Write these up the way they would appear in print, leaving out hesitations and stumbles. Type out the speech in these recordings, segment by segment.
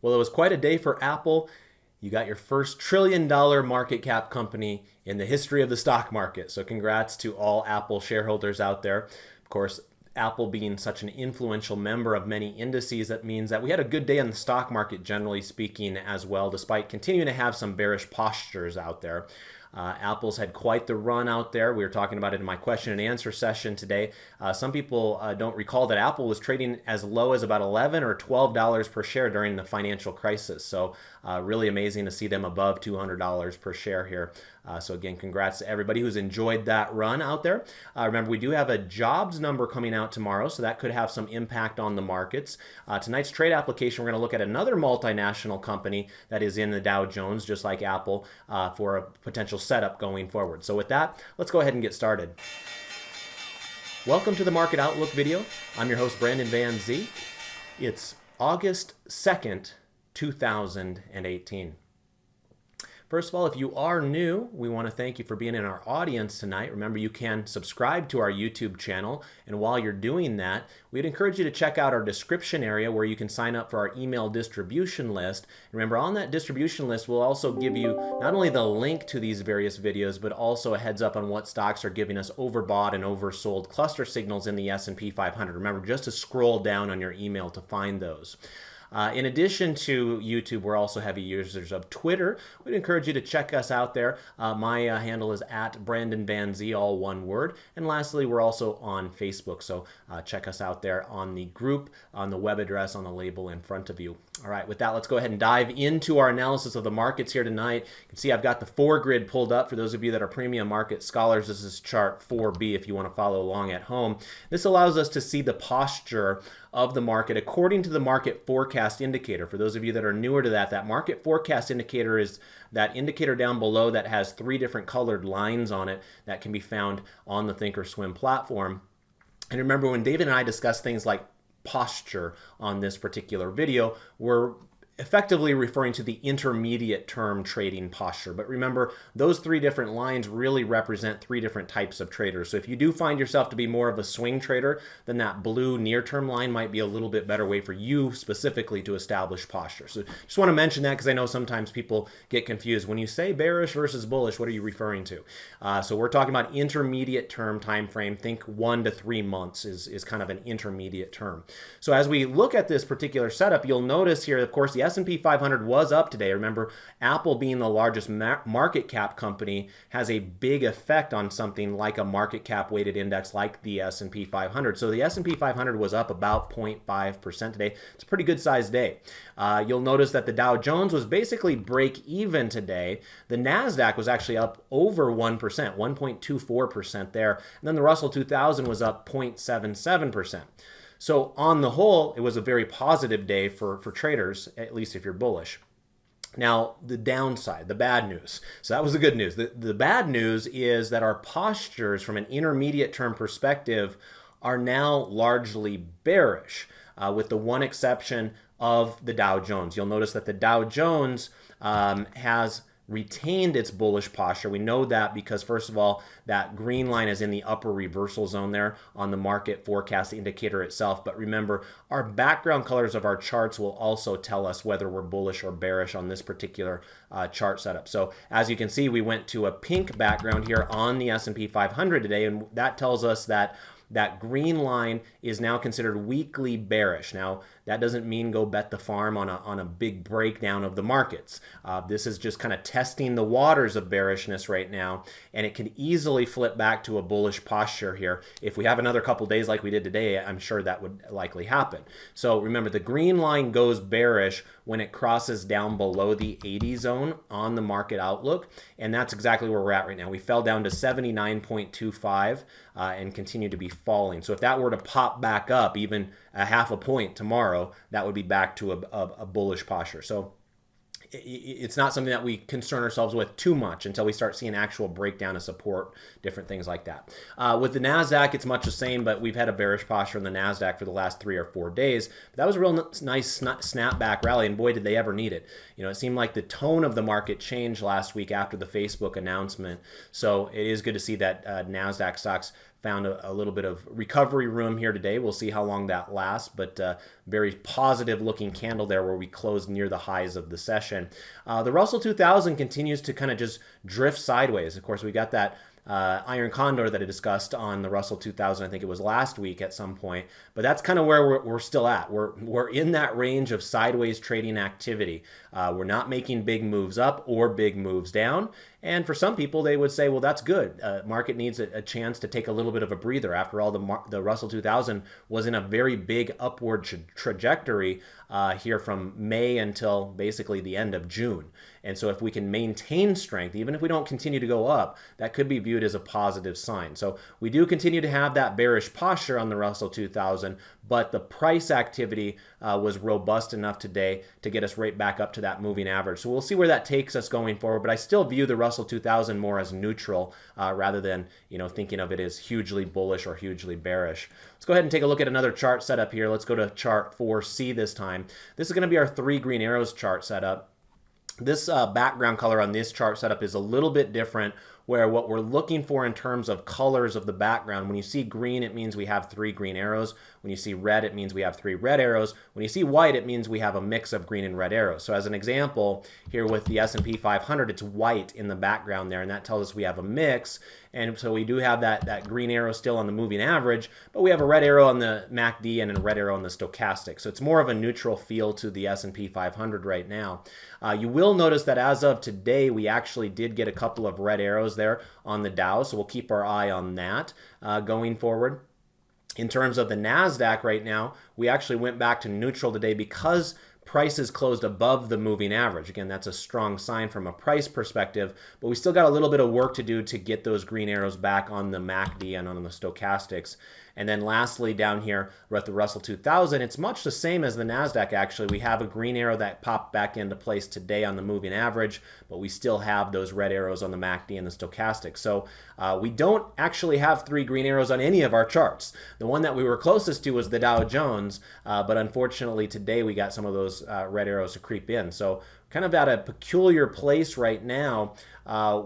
Well, it was quite a day for Apple. You got your first trillion-dollar market cap company in the history of the stock market. So congrats to all Apple shareholders out there. Of course, Apple being such an influential member of many indices, that means that we had a good day in the stock market, generally speaking, as well, despite continuing to have some bearish postures out there. Apple's had quite the run out there. We were talking about it in my question and answer session today. Some people don't recall that Apple was trading as low as about $11 or $12 per share during the financial crisis. So really amazing to see them above $200 per share here. So again, congrats to everybody who's enjoyed that run out there. Remember, we do have a jobs number coming out tomorrow, so that could have some impact on the markets. Tonight's trade application, we're going to look at another multinational company that is in the Dow Jones, just like Apple, for a potential setup going forward. So with that, let's go ahead and get started. Welcome to the Market Outlook video. I'm your host, Brandon Van Zee. It's August 2nd, 2018. First of all, if you are new, we want to thank you for being in our audience tonight. Remember, you can subscribe to our YouTube channel, and while you're doing that, we'd encourage you to check out our description area where you can sign up for our email distribution list. Remember, on that distribution list, we'll also give you not only the link to these various videos, but also a heads up on what stocks are giving us overbought and oversold cluster signals in the S&P 500. Remember, just to scroll down on your email to find those. In addition to YouTube, we're also heavy users of Twitter. We'd encourage you to check us out there. My handle is at Brandon Van Zee, all one word. And lastly, we're also on Facebook, so check us out there on the group, on the web address, on the label in front of you. All right, with that, let's go ahead and dive into our analysis of the markets here tonight. You can see I've got the 4-grid pulled up. For those of you that are premium market scholars, this is chart 4B if you want to follow along at home. This allows us to see the posture of the market according to the market forecast indicator. For those of you that are newer to that, that market forecast indicator is that indicator down below that has 3 different colored lines on it that can be found on the Thinkorswim platform. And remember, when David and I discuss things like posture on this particular video, we're effectively referring to the intermediate term trading posture. But remember, those 3 different lines really represent 3 different types of traders. So if you do find yourself to be more of a swing trader, then that blue near-term line might be a little bit better way for you specifically to establish posture. So just want to mention that because I know sometimes people get confused. When you say bearish versus bullish, what are you referring to? So we're talking about intermediate term time frame. Think 1 to 3 months is kind of an intermediate term. So as we look at this particular setup, you'll notice here, of course, the S&P 500 was up today. Remember, Apple being the largest market cap company has a big effect on something like a market cap weighted index like the S&P 500. So the S&P 500 was up about 0.5% today. It's a pretty good sized day. You'll notice that the Dow Jones was basically break even today. The NASDAQ was actually up over 1%, 1.24% there. And then the Russell 2000 was up 0.77%. So on the whole, it was a very positive day for traders, at least if you're bullish. Now, the downside, the bad news. So that was the good news. The bad news is that our postures from an intermediate term perspective are now largely bearish, with the one exception of the Dow Jones. You'll notice that the Dow Jones has retained its bullish posture. We know that because, first of all, that green line is in the upper reversal zone there on the market forecast indicator itself. But remember, our background colors of our charts will also tell us whether we're bullish or bearish on this particular chart setup. So as you can see, we went to a pink background here on the S&P 500 today, and that tells us that that green line is now considered weakly bearish. Now, that doesn't mean go bet the farm on a big breakdown of the markets. This is just kind of testing the waters of bearishness right now, and it can easily flip back to a bullish posture here. If we have another couple days like we did today, I'm sure that would likely happen. So remember, the green line goes bearish when it crosses down below the 80 zone on the market outlook, and that's exactly where we're at right now. We fell down to 79.25 and continue to be falling. So if that were to pop back up even a half a point tomorrow, that would be back to a bullish posture. So it's not something that we concern ourselves with too much until we start seeing actual breakdown of support, different things like that. With the NASDAQ, it's much the same, but we've had a bearish posture in the NASDAQ for the last 3 or 4 days. But that was a real nice snapback rally, and boy, did they ever need it. You know, it seemed like the tone of the market changed last week after the Facebook announcement. So it is good to see that NASDAQ stocks found a little bit of recovery room here today. We'll see how long that lasts, but very positive looking candle there where we closed near the highs of the session. The Russell 2000 continues to kind of just drift sideways. Of course, we got that iron condor that I discussed on the Russell 2000. I think it was last week at some point, but that's kind of where we're still at. We're in that range of sideways trading activity. We're not making big moves up or big moves down. And for some people, they would say, well, that's good. Market needs a chance to take a little bit of a breather. After all, the Russell 2000 was in a very big upward trajectory here from May until basically the end of June. And so if we can maintain strength, even if we don't continue to go up, that could be viewed as a positive sign. So we do continue to have that bearish posture on the Russell 2000, but the price activity was robust enough today to get us right back up to that moving average. So we'll see where that takes us going forward, but I still view the Russell 2000 more as neutral rather than thinking of it as hugely bullish or hugely bearish. Let's go ahead and take a look at another chart setup here. Let's go to chart 4C this time. This is going to be our 3 green arrows chart setup. This background color on this chart setup is a little bit different, where what we're looking for in terms of colors of the background, when you see green, it means we have 3 green arrows. When you see red, it means we have 3 red arrows. When you see white, it means we have a mix of green and red arrows. So as an example, here with the S&P 500, it's white in the background there, and that tells us we have a mix. And so we do have that green arrow still on the moving average, but we have a red arrow on the MACD and a red arrow on the stochastic. So it's more of a neutral feel to the S&P 500 right now. You will notice that as of today, we actually did get a couple of red arrows there on the Dow, so we'll keep our eye on that going forward. In terms of the NASDAQ right now, we actually went back to neutral today because prices closed above the moving average. Again, that's a strong sign from a price perspective, but we still got a little bit of work to do to get those green arrows back on the MACD and on the stochastics. And then lastly, down here, we're at the Russell 2000. It's much the same as the NASDAQ, actually. We have a green arrow that popped back into place today on the moving average, but we still have those red arrows on the MACD and the stochastic. So we don't actually have 3 green arrows on any of our charts. The one that we were closest to was the Dow Jones, but unfortunately today we got some of those red arrows to creep in. So kind of at a peculiar place right now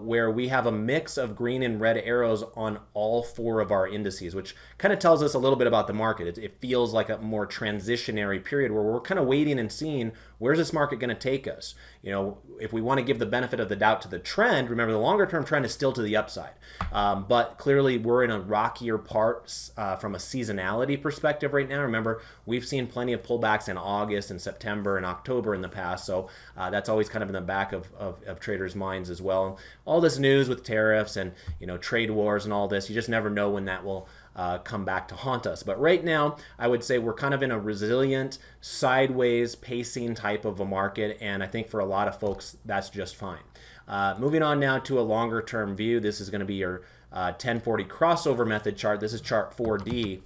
where we have a mix of green and red arrows on all 4 of our indices, which kind of tells us a little bit about the market. It feels like a more transitionary period where we're kind of waiting and seeing where's this market going to take us. If we want to give the benefit of the doubt to the trend, remember the longer term trend is still to the upside. But clearly we're in a rockier part from a seasonality perspective right now. Remember, we've seen plenty of pullbacks in August and September and October in the past. So that's always kind of in the back of traders' minds as well. All this news with tariffs and trade wars and all this, you just never know when that will come back to haunt us. But right now, I would say we're kind of in a resilient, sideways pacing type of a market, and I think for a lot of folks, that's just fine. Moving on now to a longer term view, this is going to be your 1040 crossover method chart. This is chart 4D.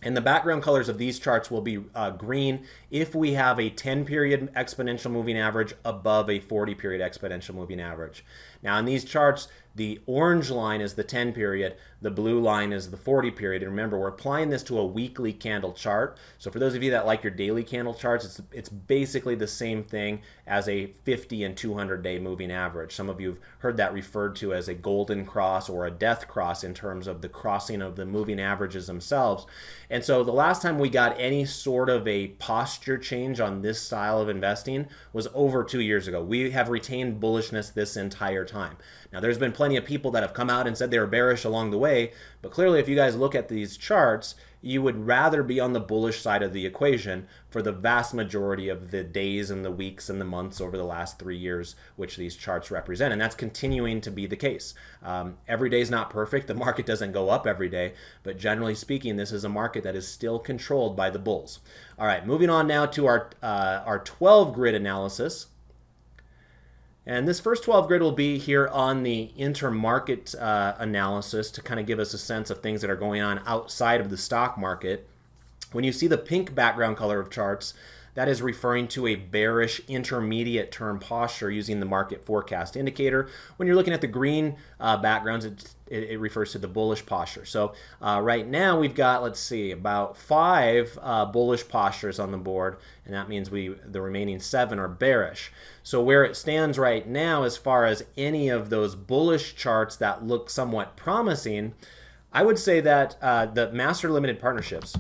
And the background colors of these charts will be green if we have a 10-period exponential moving average above a 40-period exponential moving average. Now, in these charts, the orange line is the 10-period, the blue line is the 40-period. And remember, we're applying this to a weekly candle chart. So for those of you that like your daily candle charts, it's basically the same thing as a 50 and 200-day moving average. Some of you have heard that referred to as a golden cross or a death cross in terms of the crossing of the moving averages themselves. And so the last time we got any sort of a posture change on this style of investing was over 2 years ago. We have retained bullishness this entire time. Now, there's been plenty of people that have come out and said they were bearish along the way, but clearly if you guys look at these charts, you would rather be on the bullish side of the equation for the vast majority of the days and the weeks and the months over the last 3 years, which these charts represent. And that's continuing to be the case. Every day is not perfect. The market doesn't go up every day, but generally speaking, this is a market that is still controlled by the bulls. All right, moving on now to our 12 grid analysis. And this first 12 grid will be here on the intermarket analysis to kind of give us a sense of things that are going on outside of the stock market. When you see the pink background color of charts, that is referring to a bearish intermediate term posture using the market forecast indicator. When you're looking at the green backgrounds, it refers to the bullish posture. So right now we've got, let's see, about 5 bullish postures on the board, and that means the remaining 7 are bearish. So where it stands right now as far as any of those bullish charts that look somewhat promising, I would say that the master limited partnerships,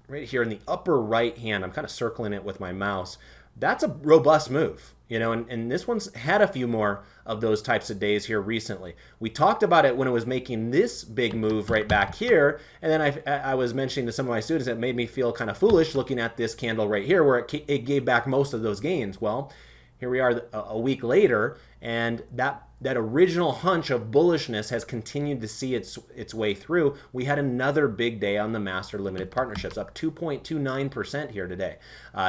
right here in the upper right hand, I'm kind of circling it with my mouse. That's a robust move, and this one's had a few more of those types of days here recently. We talked about it when it was making this big move right back here, and then I was mentioning to some of my students that it made me feel kind of foolish looking at this candle right here where it gave back most of those gains. Well, here we are a week later, and that original hunch of bullishness has continued to see its way through. We had another big day on the master limited partnerships, up 2.29% here today,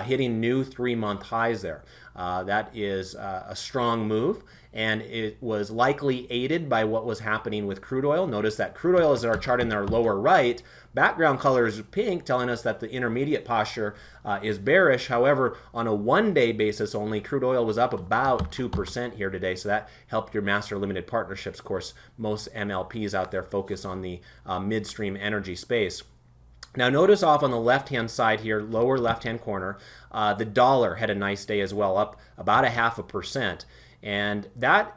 hitting new 3-month highs there. That is a strong move, and it was likely aided by what was happening with crude oil. Notice that crude oil is our chart in our lower right. Background color is pink, telling us that the intermediate posture is bearish. However, on a one-day basis only, crude oil was up about 2% here today, so that helped your master limited partnerships. Of course, most MLPs out there focus on the midstream energy space. Now notice off on the left-hand side here, lower left-hand corner, the dollar had a nice day as well, up about 0.5%. And that,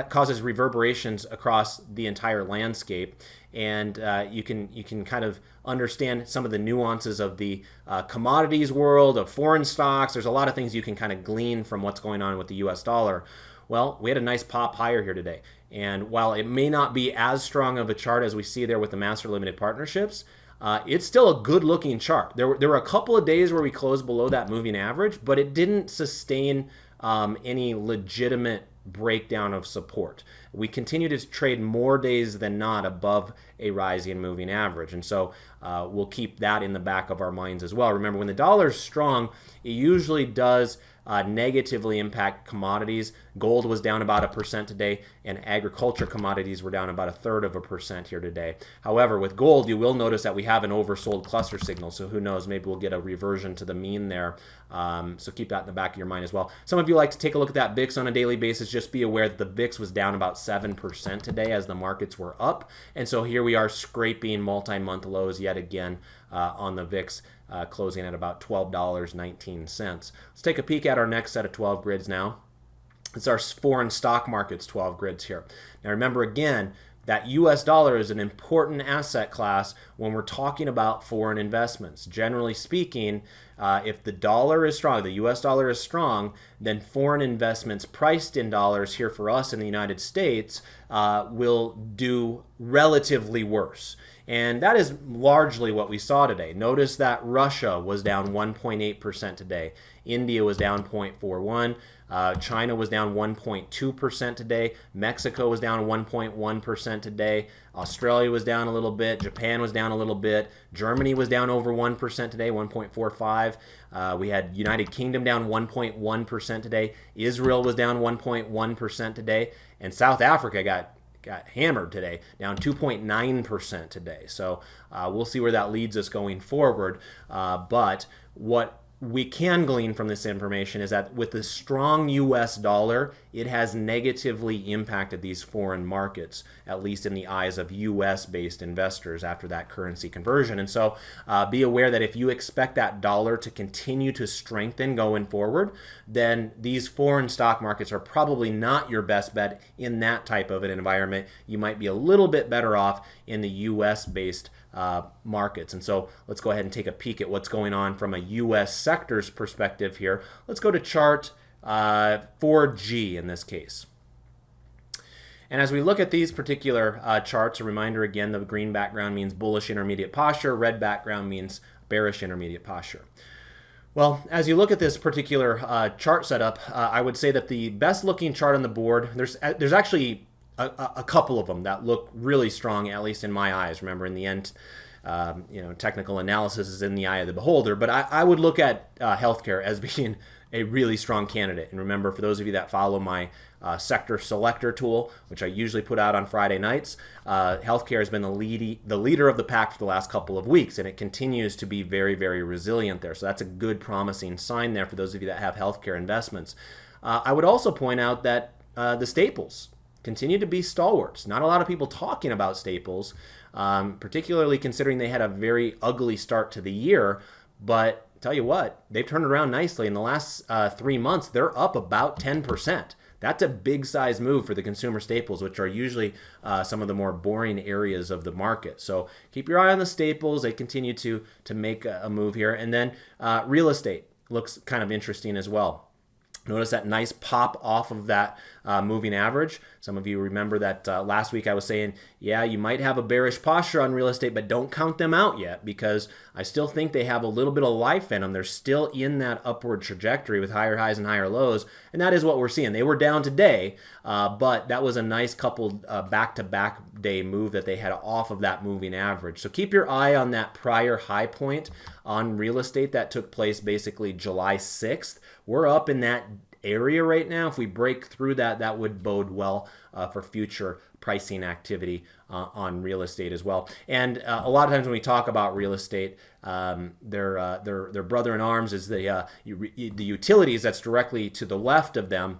causes reverberations across the entire landscape. And you can kind of understand some of the nuances of the commodities world, of foreign stocks. There's a lot of things you can kind of glean from what's going on with the US dollar. Well, we had a nice pop higher here today. And while it may not be as strong of a chart as we see there with the master limited partnerships, it's still a good looking chart. There were a couple of days where we closed below that moving average, but it didn't sustain any legitimate breakdown of support. We continue to trade more days than not above a rising moving average. And so we'll keep that in the back of our minds as well. Remember, when the dollar is strong, it usually does negatively impact commodities. Gold was down about 1% today, and agriculture commodities were down about 1/3% here today. However, with gold, you will notice that we have an oversold cluster signal, so who knows, maybe we'll get a reversion to the mean there. So keep that in the back of your mind as well. Some of you like to take a look at that VIX on a daily basis. Just be aware that the VIX was down about 7% today as the markets were up, and so here we are scraping multi-month lows yet again on the VIX, closing at about $12.19. Let's take a peek at our next set of 12 grids now. It's our foreign stock markets 12 grids here. Now remember again, that US dollar is an important asset class when we're talking about foreign investments. Generally speaking, if the dollar is strong, the US dollar is strong, then foreign investments priced in dollars here for us in the United States will do relatively worse. And that is largely what we saw today. Notice that Russia was down 1.8% today. India was down 0.41%. China was down 1.2% today. Mexico was down 1.1% today. Australia was down a little bit. Japan was down a little bit. Germany was down over 1% today, 1.45%. We had United Kingdom down 1.1% today. Israel was down 1.1% today. And South Africa got hammered today, down 2.9% today. So we'll see where that leads us going forward. But what we can glean from this information is that with the strong US dollar, it has negatively impacted these foreign markets, at least in the eyes of US-based investors after that currency conversion. And so be aware that if you expect that dollar to continue to strengthen going forward, then these foreign stock markets are probably not your best bet in that type of an environment. You might be a little bit better off in the US-based markets. And so let's go ahead and take a peek at what's going on from a US sectors perspective here. Let's go to chart 4G in this case. And as we look at these particular charts, a reminder again, the green background means bullish intermediate posture, red background means bearish intermediate posture. Well, as you look at this particular chart setup, I would say that the best looking chart on the board, there's actually a couple of them that look really strong, at least in my eyes. Remember, in the end, technical analysis is in the eye of the beholder. But I would look at healthcare as being a really strong candidate. And remember, for those of you that follow my sector selector tool, which I usually put out on Friday nights, healthcare has been the leader of the pack for the last couple of weeks, and it continues to be very, very resilient there. So that's a good, promising sign there for those of you that have healthcare investments. I would also point out that the staples continue to be stalwarts. Not a lot of people talking about staples, particularly considering they had a very ugly start to the year. But tell you what, they've turned around nicely. In the last 3 months, they're up about 10%. That's a big size move for the consumer staples, which are usually some of the more boring areas of the market. So keep your eye on the staples. They continue to make a move here. And then real estate looks kind of interesting as well. Notice that nice pop off of that moving average. Some of you remember that last week I was saying, yeah, you might have a bearish posture on real estate, but don't count them out yet, because I still think they have a little bit of life in them. They're still in that upward trajectory with higher highs and higher lows, and that is what we're seeing. They were down today, but that was a nice couple back-to-back day move that they had off of that moving average. So keep your eye on that prior high point on real estate that took place basically July 6th. We're up in that area right now. If we break through that, that would bode well for future pricing activity on real estate as well. And a lot of times when we talk about real estate, their brother in arms is the utilities that's directly to the left of them.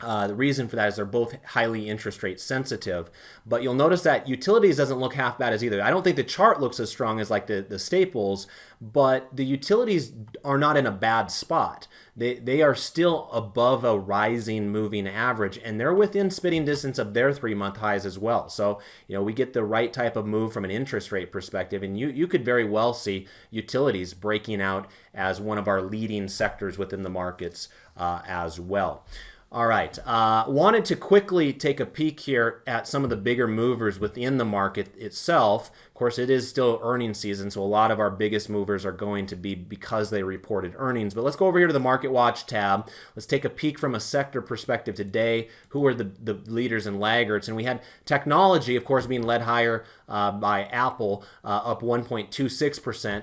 The reason for that is they're both highly interest rate sensitive, but you'll notice that utilities doesn't look half bad as either. I don't think the chart looks as strong as like the staples, but the utilities are not in a bad spot. They are still above a rising moving average, and they're within spitting distance of their 3-month highs as well. So, we get the right type of move from an interest rate perspective, and you could very well see utilities breaking out as one of our leading sectors within the markets as well. All right, wanted to quickly take a peek here at some of the bigger movers within the market itself. Of course, it is still earnings season, so a lot of our biggest movers are going to be because they reported earnings. But let's go over here to the Market Watch tab. Let's take a peek from a sector perspective today. Who are the leaders and laggards? And we had technology, of course, being led higher by Apple, up 1.26%.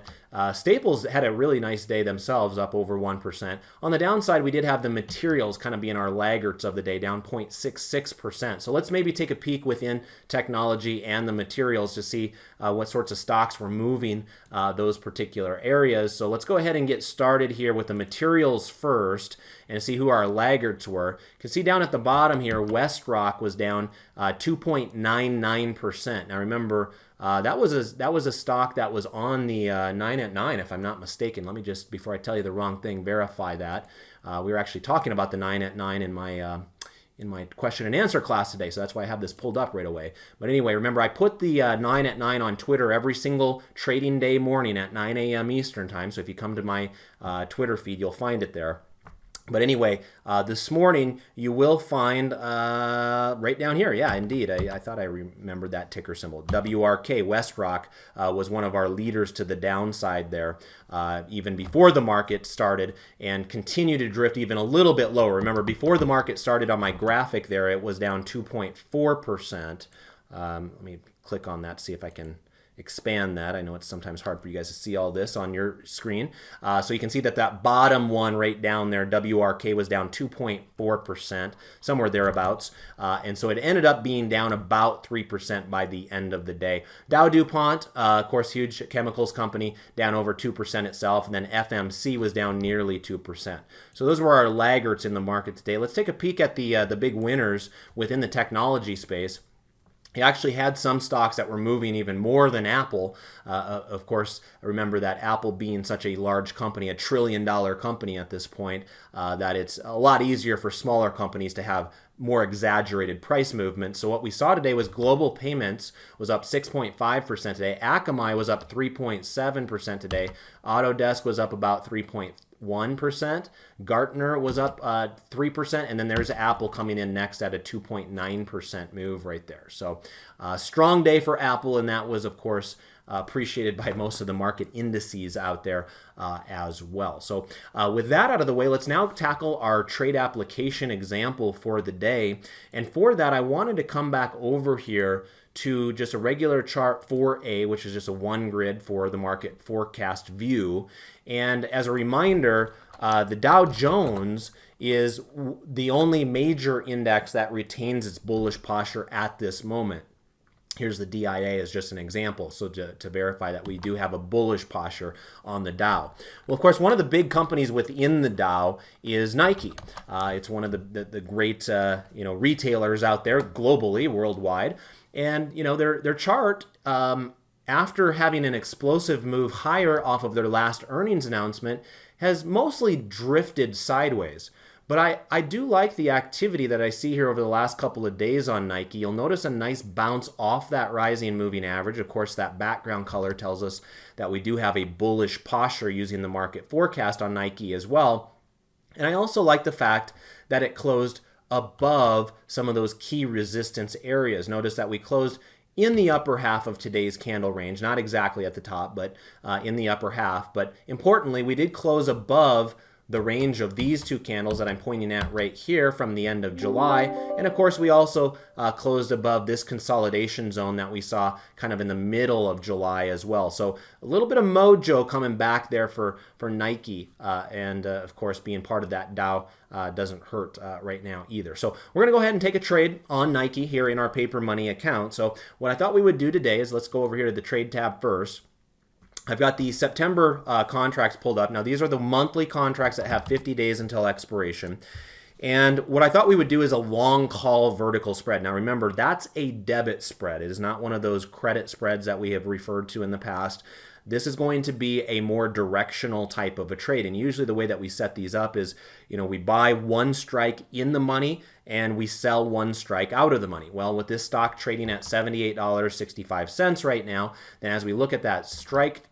Staples had a really nice day themselves, up over 1%. On the downside, we did have the materials kind of being our laggards of the day, down 0.66%. So let's maybe take a peek within technology and the materials to see what sorts of stocks were moving those particular areas. So let's go ahead and get started here with the materials first and see who our laggards were. You can see down at the bottom here, WestRock was down 2.99%. Now remember, that was a stock that was on the 9 at 9, if I'm not mistaken. Let me just, before I tell you the wrong thing, verify that. We were actually talking about the 9 at 9 in my question and answer class today, so that's why I have this pulled up right away. But anyway, remember, I put the 9 at 9 on Twitter every single trading day morning at 9 a.m. Eastern time. So if you come to my Twitter feed, you'll find it there. But anyway, this morning you will find right down here, yeah, indeed, I thought I remembered that ticker symbol. WRK, WestRock, was one of our leaders to the downside there, even before the market started, and continued to drift even a little bit lower. Remember, before the market started on my graphic there, it was down 2.4%. Let me click on that, see if I can expand that. I know it's sometimes hard for you guys to see all this on your screen. So you can see that bottom one right down there, WRK, was down 2.4%, somewhere thereabouts. And so it ended up being down about 3% by the end of the day. Dow DuPont, of course, huge chemicals company, down over 2% itself. And then FMC was down nearly 2%. So those were our laggards in the market today. Let's take a peek at the big winners within the technology space. He actually had some stocks that were moving even more than Apple. Of course, remember that Apple being such a large company, $1 trillion company at this point, that it's a lot easier for smaller companies to have more exaggerated price movement. So what we saw today was Global Payments was up 6.5% today. Akamai was up 3.7% today. Autodesk was up about 3.1%. Gartner was up 3%, and then there's Apple coming in next at a 2.9% move right there. So strong day for Apple, and that was, of course, appreciated by most of the market indices out there as well. So with that out of the way, let's now tackle our trade application example for the day. And for that, I wanted to come back over here to just a regular chart 4A, which is just a one grid for the market forecast view. And as a reminder, the Dow Jones is the only major index that retains its bullish posture at this moment. Here's the DIA as just an example, so to verify that we do have a bullish posture on the Dow. Well, of course, one of the big companies within the Dow is Nike. It's one of the great retailers out there globally, worldwide. And their chart, after having an explosive move higher off of their last earnings announcement, has mostly drifted sideways. But I do like the activity that I see here over the last couple of days on Nike. You'll notice a nice bounce off that rising moving average. Of course, that background color tells us that we do have a bullish posture using the market forecast on Nike as well. And I also like the fact that it closed above some of those key resistance areas. Notice that we closed in the upper half of today's candle range, not exactly at the top, but in the upper half. But importantly, we did close above the range of these two candles that I'm pointing at right here from the end of July. And of course, we also closed above this consolidation zone that we saw kind of in the middle of July as well. So a little bit of mojo coming back there for Nike. And of course, being part of that Dow doesn't hurt right now either. So we're going to go ahead and take a trade on Nike here in our paper money account. So what I thought we would do today is let's go over here to the trade tab first. I've got the September contracts pulled up. Now, these are the monthly contracts that have 50 days until expiration. And what I thought we would do is a long call vertical spread. Now, remember, that's a debit spread. It is not one of those credit spreads that we have referred to in the past. This is going to be a more directional type of a trade. And usually the way that we set these up is, we buy one strike in the money and we sell one strike out of the money. Well, with this stock trading at $78.65 right now, then as we look at that strike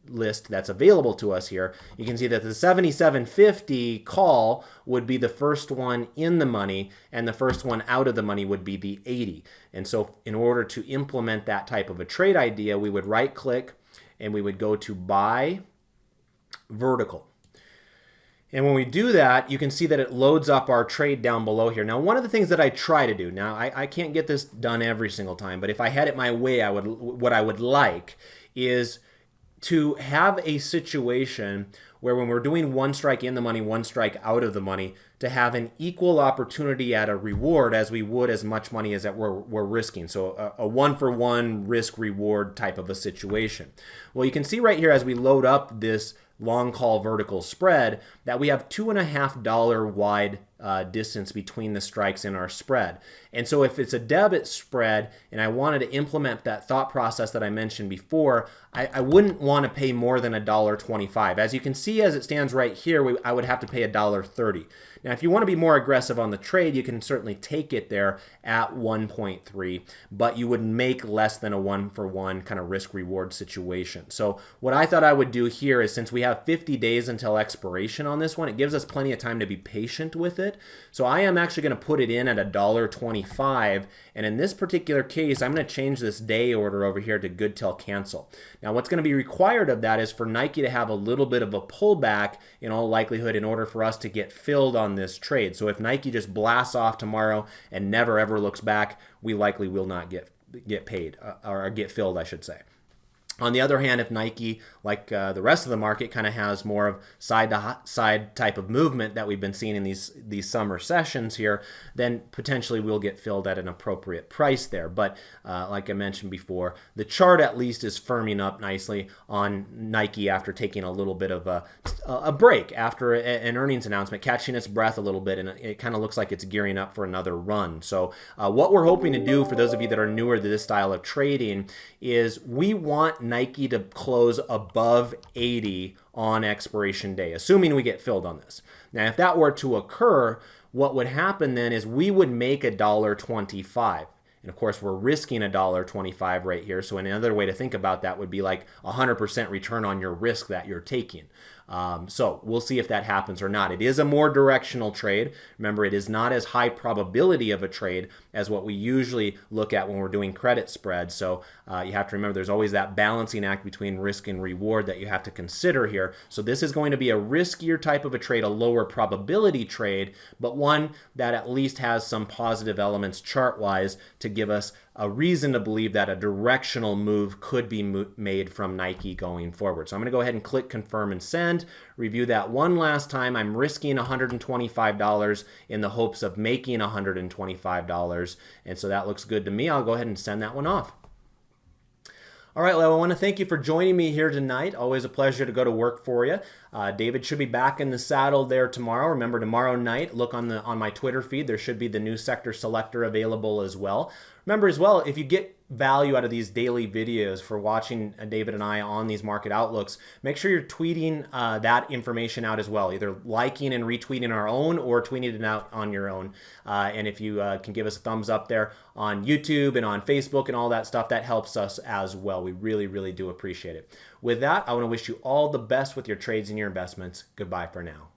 list that's available to us here, you can see that the $77.50 call would be the first one in the money, and the first one out of the money would be the $80. And so in order to implement that type of a trade idea, we would right click and we would go to buy vertical. And when we do that, you can see that it loads up our trade down below here. Now, one of the things that I try to do, now I can't get this done every single time, but if I had it my way, what I would like is to have a situation where when we're doing one strike in the money, one strike out of the money, to have an equal opportunity at a reward as we would as much money as that we're risking. So a one-for-one risk-reward type of a situation. Well, you can see right here as we load up this long call vertical spread that we have $2.50 wide distance between the strikes in our spread. And so if it's a debit spread and I wanted to implement that thought process that I mentioned before, I wouldn't want to pay more than $1.25. As you can see, as it stands right here, I would have to pay $1.30. Now, if you want to be more aggressive on the trade, you can certainly take it there at 1.3, but you would make less than a one-for-one kind of risk-reward situation. So what I thought I would do here is, since we have 50 days until expiration on this one, it gives us plenty of time to be patient with it. So I am actually going to put it in at $1.25, and in this particular case, I'm going to change this day order over here to good till cancel. Now, what's going to be required of that is for Nike to have a little bit of a pullback in all likelihood in order for us to get filled on this trade. So if Nike just blasts off tomorrow and never ever looks back, we likely will not get paid or get filled, I should say. On the other hand, if Nike, like the rest of the market, kind of has more of side-to-side type of movement that we've been seeing in these summer sessions here, then potentially we'll get filled at an appropriate price there. But like I mentioned before, the chart at least is firming up nicely on Nike after taking a little bit of a break after an earnings announcement, catching its breath a little bit, and it kind of looks like it's gearing up for another run. So what we're hoping to do, for those of you that are newer to this style of trading, is we want Nike to close above 80 on expiration day, assuming we get filled on this. Now, if that were to occur, what would happen then is we would make $1.25. And of course, we're risking $1.25 right here. So another way to think about that would be like 100% return on your risk that you're taking. So we'll see if that happens or not. It is a more directional trade. Remember, it is not as high probability of a trade as what we usually look at when we're doing credit spreads. So you have to remember there's always that balancing act between risk and reward that you have to consider here. So this is going to be a riskier type of a trade, a lower probability trade, but one that at least has some positive elements chart-wise to give us a reason to believe that a directional move could be made from Nike going forward. So I'm going to go ahead and click confirm and send. Review that one last time. I'm risking $125 in the hopes of making $125. And so that looks good to me. I'll go ahead and send that one off. All right, well, I want to thank you for joining me here tonight. Always a pleasure to go to work for you. David should be back in the saddle there tomorrow. Remember, tomorrow night, look on my Twitter feed. There should be the new sector selector available as well. Remember as well, if you get value out of these daily videos for watching David and I on these market outlooks, make sure you're tweeting that information out as well, either liking and retweeting our own or tweeting it out on your own. And if you can give us a thumbs up there on YouTube and on Facebook and all that stuff, that helps us as well. We really, really do appreciate it. With that, I want to wish you all the best with your trades and your investments. Goodbye for now.